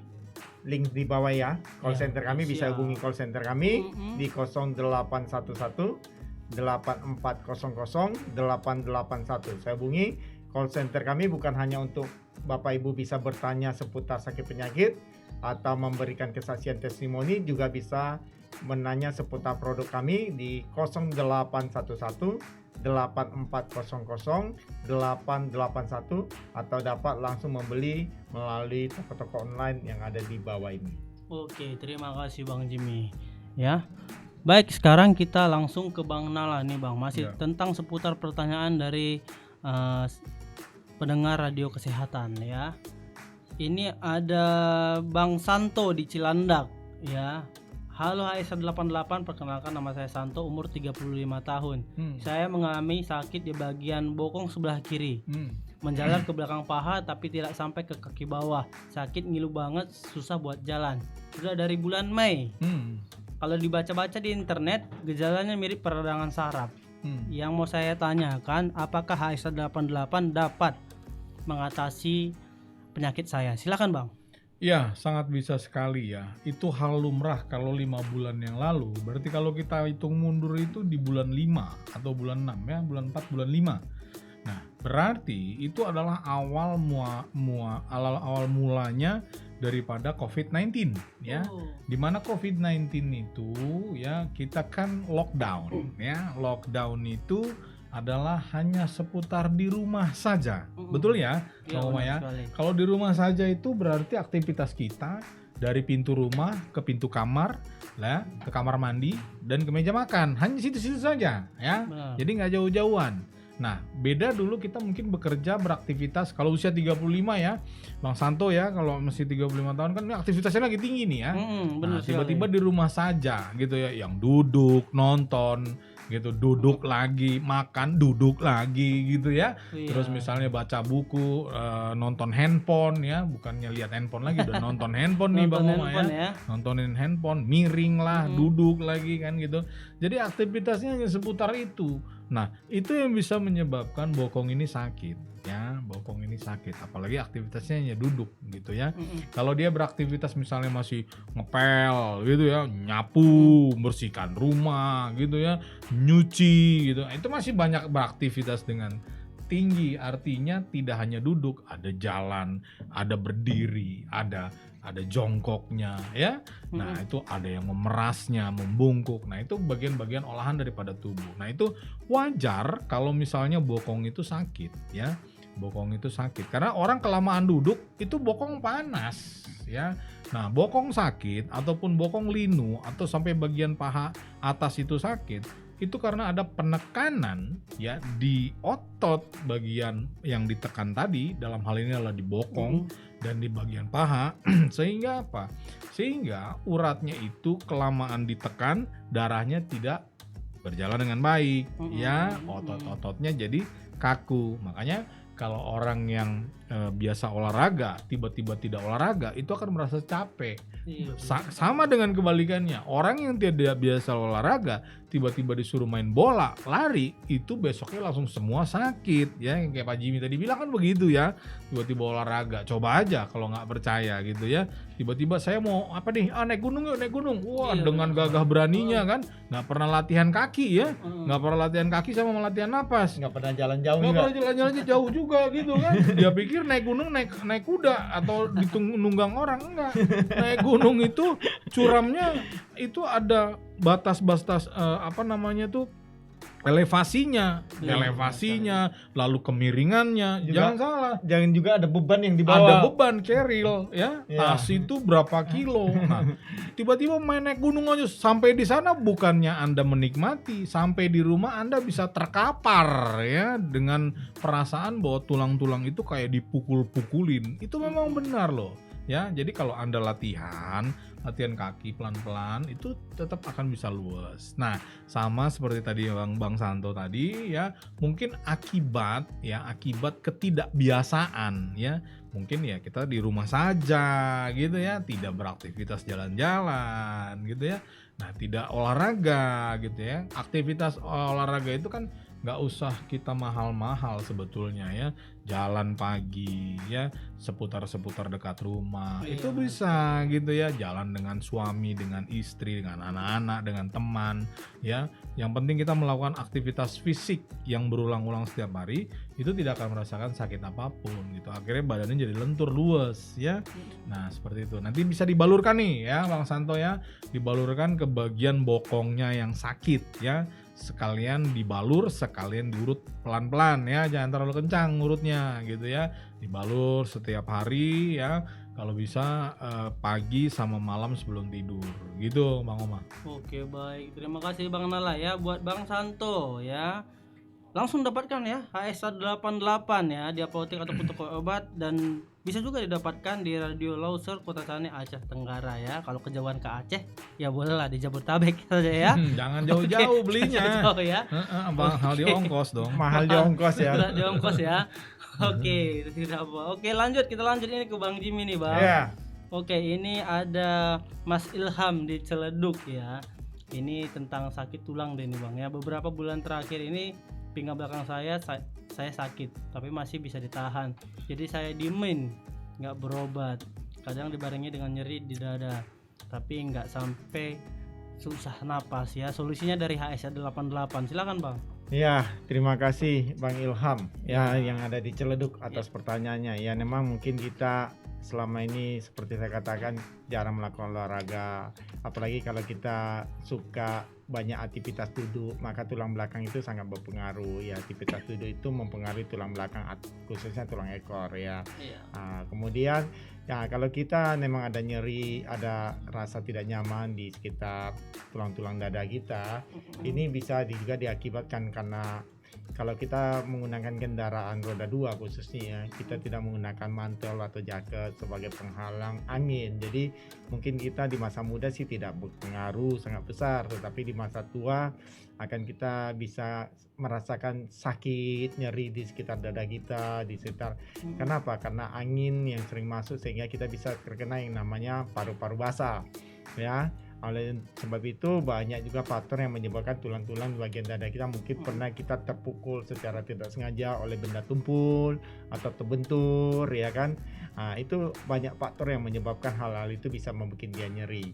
link di bawah ya. Call center kami bisa hubungi call center kami di 0811 8400 881. Saya hubungi call center kami bukan hanya untuk Bapak Ibu bisa bertanya seputar sakit penyakit atau memberikan kesaksian testimoni, juga bisa menanya seputar produk kami di 0811 8400 881 atau dapat langsung membeli melalui toko-toko online yang ada di bawah ini. Oke, terima kasih Bang Jimmy ya. Baik, sekarang kita langsung ke Bang Nala nih Bang, masih tentang seputar pertanyaan dari pendengar radio kesehatan ya. Ini ada Bang Santo di Cilandak ya. Halo HSA 88, perkenalkan nama saya Santo, umur 35 tahun. Saya mengalami sakit di bagian bokong sebelah kiri. Menjalar ke belakang paha tapi tidak sampai ke kaki bawah. Sakit ngilu banget, susah buat jalan. Sudah dari bulan Mei. Kalau dibaca-baca di internet, gejalanya mirip peradangan saraf. Yang mau saya tanyakan, apakah HSA 88 dapat mengatasi penyakit saya? Silakan Bang. Ya, sangat bisa sekali ya. Itu hal lumrah kalau 5 bulan yang lalu. Berarti kalau kita hitung mundur itu di bulan 5 atau bulan 6 ya, bulan 4, bulan 5. Nah, berarti itu adalah awal mulanya daripada COVID-19 ya. Dimana COVID-19 itu ya kita kan lockdown ya. Lockdown itu adalah hanya seputar di rumah saja. Betul ya? Kalau di rumah saja itu berarti aktivitas kita dari pintu rumah ke pintu kamar, lah, ke kamar mandi dan ke meja makan. Hanya situ-situ saja ya. Jadi nggak jauh-jauhan. Nah, beda dulu kita mungkin bekerja beraktivitas kalau usia 35 ya. Bang Santo ya, kalau masih 35 tahun kan aktivitasnya lagi tinggi nih ya. Nah, tiba-tiba di rumah saja gitu ya, yang duduk, nonton gitu, duduk lagi, makan, duduk lagi gitu ya. Iya. Terus misalnya baca buku, nonton handphone ya, bukannya lihat handphone lagi, udah nonton handphone nih Bang Nonton Oma handphone ya. Nontonin handphone, miring lah, duduk lagi kan gitu. Jadi aktivitasnya hanya seputar itu. Nah, itu yang bisa menyebabkan bokong ini sakit ya, bokong ini sakit. Apalagi aktivitasnya hanya duduk gitu ya. Kalau dia beraktivitas misalnya masih ngepel gitu ya, nyapu, bersihkan rumah gitu ya, nyuci gitu. Itu masih banyak beraktivitas dengan tinggi, artinya tidak hanya duduk, ada jalan, ada berdiri, ada jongkoknya ya. Nah, itu ada yang memerasnya, membungkuk. Nah, itu bagian-bagian olahan daripada tubuh. Nah, itu wajar kalau misalnya bokong itu sakit ya. Bokong itu sakit karena orang kelamaan duduk itu bokong panas ya. Nah, bokong sakit ataupun bokong linu atau sampai bagian paha atas itu sakit, itu karena ada penekanan ya di otot bagian yang ditekan tadi, dalam hal ini adalah di bokong dan di bagian paha. Sehingga apa? Sehingga uratnya itu kelamaan ditekan, darahnya tidak berjalan dengan baik ya, otot-ototnya jadi kaku. Makanya kalau orang yang biasa olahraga tiba-tiba tidak olahraga itu akan merasa capek. Sama dengan kebalikannya, orang yang tidak biasa olahraga tiba-tiba disuruh main bola, lari, itu besoknya langsung semua sakit ya. Yang kayak Pak Jimmy tadi bilang kan begitu ya, tiba-tiba olahraga. Coba aja kalau nggak percaya gitu ya, tiba-tiba saya mau apa nih, naik gunung yuk, naik gunung. Wah, dengan gagah beraninya kan, nggak pernah latihan kaki ya, nggak pernah latihan kaki sama latihan napas, Nggak pernah jalan jauh nggak juga. pernah jalan-jalan jauh juga gitu kan. Dia pikir naik gunung naik kuda atau nunggang orang, enggak. Naik gunung itu curamnya itu ada batas-batas elevasinya, lalu kemiringannya. Juga, Jangan salah. Jangan juga ada beban yang dibawa. Ada beban keril ya. Tas itu berapa kilo. Nah, tiba-tiba main naik gunung aja, sampai di sana bukannya Anda menikmati, sampai di rumah Anda bisa terkapar ya dengan perasaan bahwa tulang-tulang itu kayak dipukul-pukulin. Itu memang benar loh. Ya, jadi kalau Anda latihan kaki pelan-pelan itu tetap akan bisa luas. Nah, sama seperti tadi Bang Santo tadi ya, mungkin akibat ketidakbiasaan ya. Mungkin ya kita di rumah saja gitu ya, tidak beraktivitas jalan-jalan gitu ya. Nah, tidak olahraga gitu ya. Aktivitas olahraga itu kan nggak usah kita mahal-mahal sebetulnya ya. Jalan pagi ya, seputar-seputar dekat rumah, itu bisa gitu ya. Jalan dengan suami, dengan istri, dengan anak-anak, dengan teman ya. Yang penting kita melakukan aktivitas fisik yang berulang-ulang setiap hari, itu tidak akan merasakan sakit apapun gitu. Akhirnya badannya jadi lentur, luas ya. Nah, seperti itu. Nanti bisa dibalurkan nih ya Bang Santo ya, dibalurkan ke bagian bokongnya yang sakit ya. Sekalian dibalur, sekalian diurut pelan-pelan ya, jangan terlalu kencang urutnya gitu ya. Dibalur setiap hari ya, kalau bisa pagi sama malam sebelum tidur gitu Bang Oma. Oke, baik, terima kasih Bang Nala ya buat Bang Santo ya. Langsung dapatkan ya HS188 ya di apotek ataupun toko obat, dan bisa juga didapatkan di Radio Loser Kota Cane, Aceh Tenggara ya. Kalau kejauhan ke Aceh ya bolehlah di Jabodetabek saja ya. Jangan jauh-jauh belinya. Jauh ya. Mahal di ongkos dong. Mahal di ongkos ya. Di ongkos ya. Oke, tidak apa. Oke, kita lanjut ini ke Bang Jimmy nih, Bang. Iya. Oke, ini ada Mas Ilham di Ciledug ya. Ini tentang sakit tulang deh nih Bang ya. Beberapa bulan terakhir ini pinggang belakang saya sakit, tapi masih bisa ditahan. Jadi saya diemin, nggak berobat. Kadang dibarengi dengan nyeri di dada, tapi nggak sampai susah napas ya. Solusinya dari HS88. Silakan Bang. Ya, terima kasih Bang Ilham ya yang ada di Ciledug atas pertanyaannya. Ya, memang mungkin kita selama ini seperti saya katakan jarang melakukan olahraga, apalagi kalau kita suka banyak aktivitas duduk, maka tulang belakang itu sangat berpengaruh ya. Aktivitas duduk itu mempengaruhi tulang belakang, khususnya tulang ekor ya. Kemudian ya kalau kita memang ada nyeri, ada rasa tidak nyaman di sekitar tulang-tulang dada kita, ini bisa juga diakibatkan karena kalau kita menggunakan kendaraan roda 2 khususnya, kita tidak menggunakan mantel atau jaket sebagai penghalang angin. Jadi mungkin kita di masa muda sih tidak berpengaruh sangat besar, tetapi di masa tua akan kita bisa merasakan sakit, nyeri di sekitar dada kita, di sekitar. Kenapa? Karena angin yang sering masuk sehingga kita bisa terkena yang namanya paru-paru basah, ya. Oleh sebab itu banyak juga faktor yang menyebabkan tulang-tulang di bagian dada kita mungkin pernah kita terpukul secara tidak sengaja oleh benda tumpul atau terbentur, ya kan. Nah, itu banyak faktor yang menyebabkan hal-hal itu bisa membuat dia nyeri.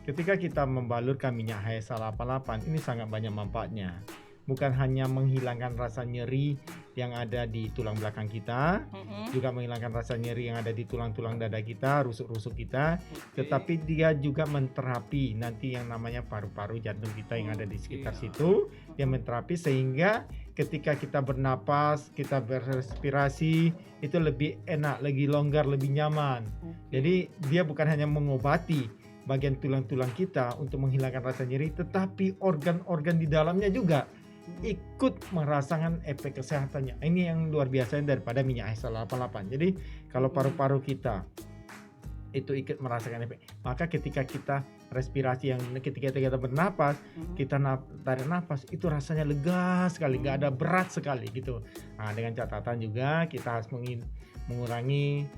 Ketika kita membalurkan minyak HSA 88 ini sangat banyak manfaatnya. Bukan hanya menghilangkan rasa nyeri yang ada di tulang belakang kita, juga menghilangkan rasa nyeri yang ada di tulang-tulang dada kita, rusuk-rusuk kita, tetapi dia juga menterapi nanti yang namanya paru-paru jantung kita yang ada di sekitar situ. Dia menterapi sehingga ketika kita bernapas, kita berrespirasi itu lebih enak, lebih longgar, lebih nyaman. Jadi dia bukan hanya mengobati bagian tulang-tulang kita untuk menghilangkan rasa nyeri, tetapi organ-organ di dalamnya juga ikut merasakan efek kesehatannya. Ini yang luar biasa daripada minyak HSA 88. Jadi kalau paru-paru kita itu ikut merasakan efek, maka ketika kita respirasi, yang ketika kita bernapas, kita tarik nafas, itu rasanya lega sekali, nggak ada berat sekali gitu. Nah, dengan catatan juga kita harus mengurangi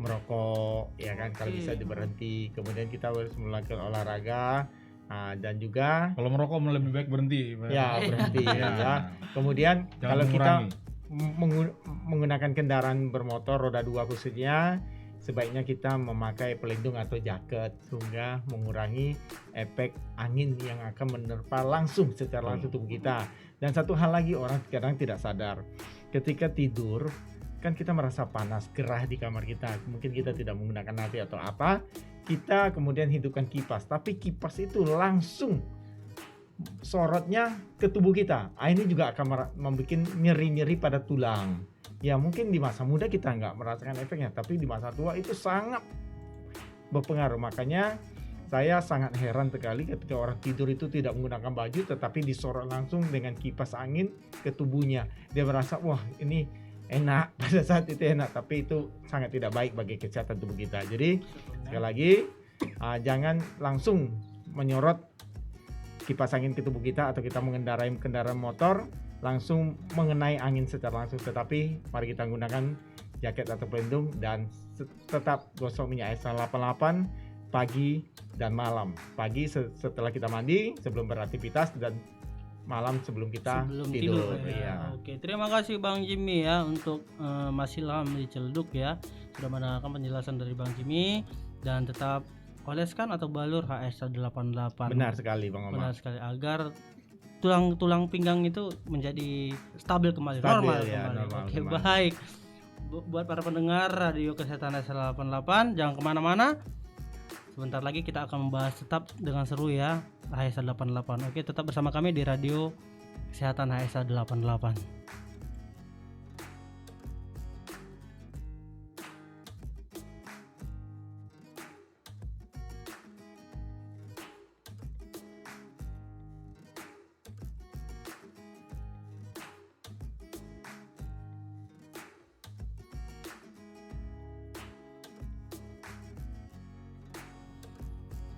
merokok, ya kan, kalau bisa diberhenti. Kemudian kita harus melakukan olahraga. Nah, dan juga kalau merokok lebih baik berhenti. Ya, berhenti ya. Kemudian Jangan kalau kita mengurangi. menggunakan kendaraan bermotor roda 2 khususnya, sebaiknya kita memakai pelindung atau jaket sehingga mengurangi efek angin yang akan menerpa langsung secara langsung tubuh kita. Dan satu hal lagi, orang kadang tidak sadar, ketika tidur kan kita merasa panas, gerah di kamar kita, mungkin kita tidak menggunakan AC atau apa, kita kemudian hidupkan kipas, tapi kipas itu langsung sorotnya ke tubuh kita. Ini juga akan membuat nyeri-nyeri pada tulang. Ya mungkin di masa muda kita nggak merasakan efeknya, tapi di masa tua itu sangat berpengaruh. Makanya saya sangat heran sekali ketika orang tidur itu tidak menggunakan baju, tetapi disorot langsung dengan kipas angin ke tubuhnya. Dia merasa, wah ini enak, pada saat itu enak, tapi itu sangat tidak baik bagi kesehatan tubuh kita. Jadi sekali lagi jangan langsung menyorot kipas angin ke tubuh kita, atau kita mengendarai kendaraan motor langsung mengenai angin secara langsung, tetapi mari kita gunakan jaket atau pelindung dan tetap gosok minyak HSA 88 pagi dan malam. Pagi setelah kita mandi, sebelum beraktivitas, dan malam sebelum kita tidur. Ya. Oke, terima kasih Bang Jimmy ya untuk Mas Ilham di Ciledug ya, sudah mendengarkan penjelasan dari Bang Jimmy. Dan tetap oleskan atau balur HSA 88. Benar sekali Bang Omar. Benar sekali, agar tulang pinggang itu menjadi stabil kembali, normal ya, kembali. Normal Oke, kembali. baik. Buat para pendengar Radio Kesehatan HSA 88, jangan kemana-mana. Sebentar lagi kita akan membahas tetap dengan seru ya HSA 88. Oke, tetap bersama kami di Radio Kesehatan HSA 88.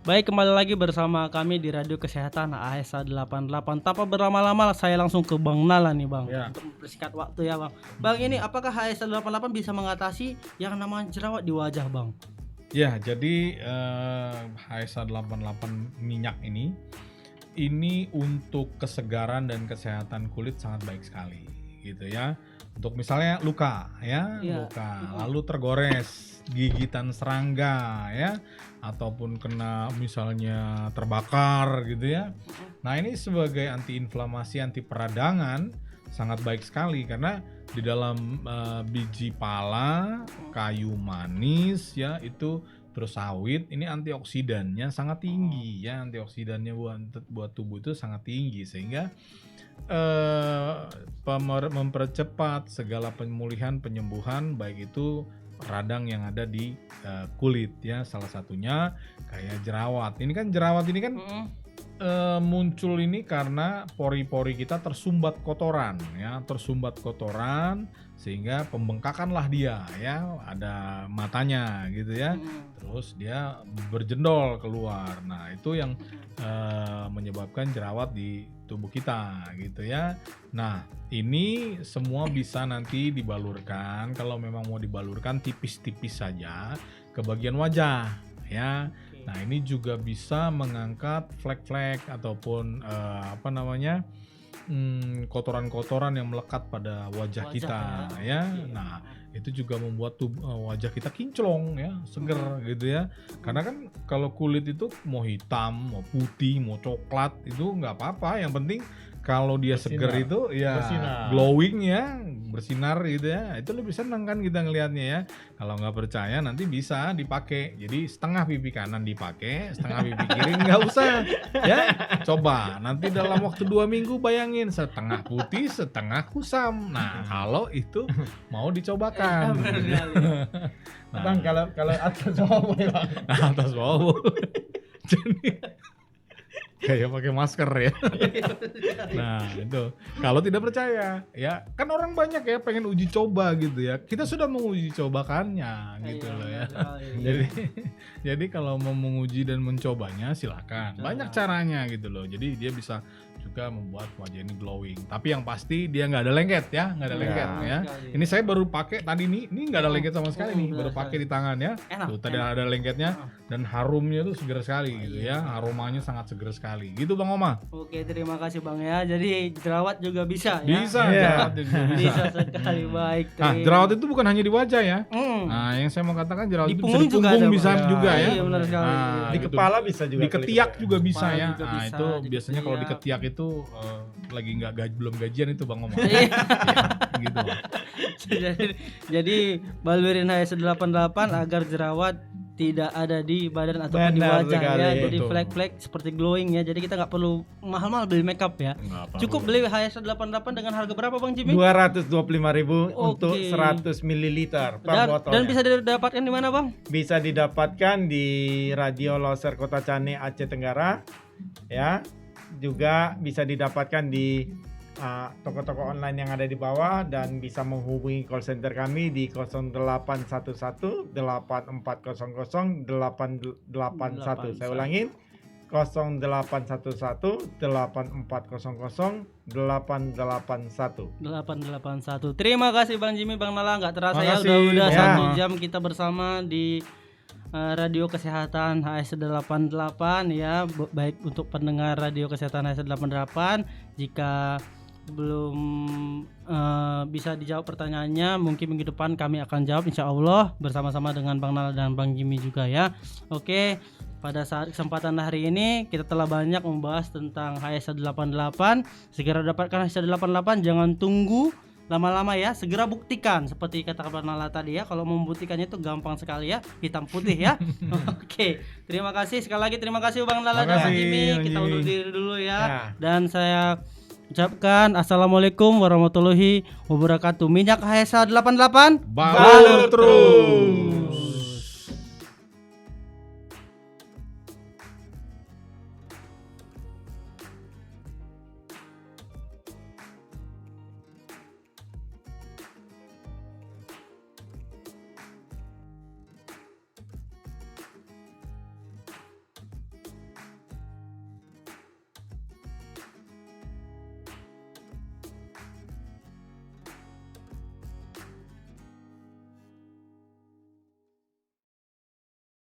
Baik, kembali lagi bersama kami di Radio Kesehatan HSA 88. Tanpa berlama-lama saya langsung ke Bang Nala nih Bang, Ya. untuk mempersingkat waktu ya Bang. Bang, ini apakah HSA 88 bisa mengatasi yang namanya jerawat di wajah Bang? Ya, jadi HSA 88 minyak ini untuk kesegaran dan kesehatan kulit sangat baik sekali gitu ya. Untuk misalnya luka ya, luka, lalu tergores, gigitan serangga ya, ataupun kena misalnya terbakar gitu ya. Nah, ini sebagai antiinflamasi, anti peradangan sangat baik sekali karena di dalam biji pala, kayu manis ya, itu terus sawit, ini antioksidannya sangat tinggi ya, antioksidannya buat tubuh itu sangat tinggi sehingga mempercepat segala pemulihan, penyembuhan baik itu radang yang ada di kulit ya, salah satunya kayak jerawat. Ini kan jerawat ini kan muncul ini karena pori-pori kita tersumbat kotoran ya, sehingga pembengkakanlah dia ya, ada matanya gitu ya. Terus dia berjendol keluar. Nah, itu yang menyebabkan jerawat di tubuh kita gitu ya. Nah, ini semua bisa nanti dibalurkan, kalau memang mau dibalurkan tipis-tipis saja ke bagian wajah ya. Nah, ini juga bisa mengangkat flek-flek ataupun kotoran-kotoran yang melekat pada wajah kita ya. Nah, itu juga membuat wajah kita kinclong ya, seger gitu ya. Karena kan kalau kulit itu mau hitam, mau putih, mau coklat itu nggak apa-apa. Yang penting kalau dia seger itu ya glowing ya, bersinar gitu ya. Itu lebih senang kan kita ngelihatnya ya. Kalau nggak percaya nanti bisa dipakai. Jadi setengah pipi kanan dipakai, setengah pipi kiri nggak usah ya. Coba nanti dalam waktu 2 minggu bayangin setengah putih, setengah kusam. Nah, kalau itu mau dicobakan. Nah, Bang, kalau atas bawah boleh Bang. Atas bawah. Jadi kayak pakai masker ya. Nah, itu. Kalau tidak percaya, ya kan orang banyak ya pengen uji coba gitu ya. Kita sudah menguji cobakannya gitu loh ya. Jadi kalau mau menguji dan mencobanya silakan. Banyak caranya gitu loh. Jadi dia bisa juga membuat wajah ini glowing. Tapi yang pasti dia nggak ada lengket ya, nggak ada lengket ya. Ini saya baru pakai tadi nih, ini nggak ada lengket sama sekali nih, baru pakai di tangan ya. Tuh tadi ada lengketnya dan harumnya tuh seger sekali gitu ya, aromanya sangat seger sekali. Gitu Bang Oma. Oke, terima kasih Bang ya. Jadi jerawat juga bisa ya. Bisa, jerawat juga bisa. Bisa sekali, baik. Nah, jerawat itu bukan hanya di wajah ya. Nah, yang saya mau katakan jerawat Di itu bisa di punggung juga punggung ada, bisa Bang. juga ya. Iya, benar sekali. Nah, Di gitu. kepala bisa juga. Di ketiak juga bisa Kepala ya. juga Nah, bisa, itu di biasanya kalau di ketiak. ketiak itu lagi belum gajian itu Bang Oma. Iya. Ya, gitu. Jadi balurin HS88 agar jerawat tidak ada di badan ataupun di Benar wajah sekali. ya. Jadi Betul. flek-flek seperti glowing ya. Jadi kita nggak perlu mahal-mahal beli makeup ya. Nggak apa-apa. Cukup beli HS88 dengan harga berapa Bang Jimmy? 225.000 untuk Oke. 100 ml per Dan botolnya. bisa didapatkan di mana Bang? Bisa didapatkan di Radio Loser Kota Cane Aceh Tenggara ya. Juga bisa didapatkan di toko-toko online yang ada di bawah, dan bisa menghubungi call center kami di 0811 8400 881. Saya ulangin 0811 8400 881. 881. Terima kasih Bang Jimmy, Bang Nala. Nggak terasa ya Makasih, udah ya. 1 jam kita bersama di Radio Kesehatan HS88 ya. Baik untuk pendengar Radio Kesehatan HS88, jika belum bisa dijawab pertanyaannya, mungkin minggu depan kami akan jawab insya Allah bersama-sama dengan Bang Nala dan Bang Jimmy juga ya. Oke, pada saat kesempatan hari ini kita telah banyak membahas tentang HS88. Segera dapatkan HS88, jangan tunggu lama-lama ya, segera buktikan seperti kata Bang Nala tadi ya. Kalau membuktikannya itu gampang sekali ya, hitam putih ya. Oke, terima kasih sekali lagi, terima kasih Bang Nala dan Bang Jimmy. Kita undur diri dulu ya. Dan saya ucapkan assalamualaikum warahmatullahi wabarakatuh. Minyak HS88 Balur terus.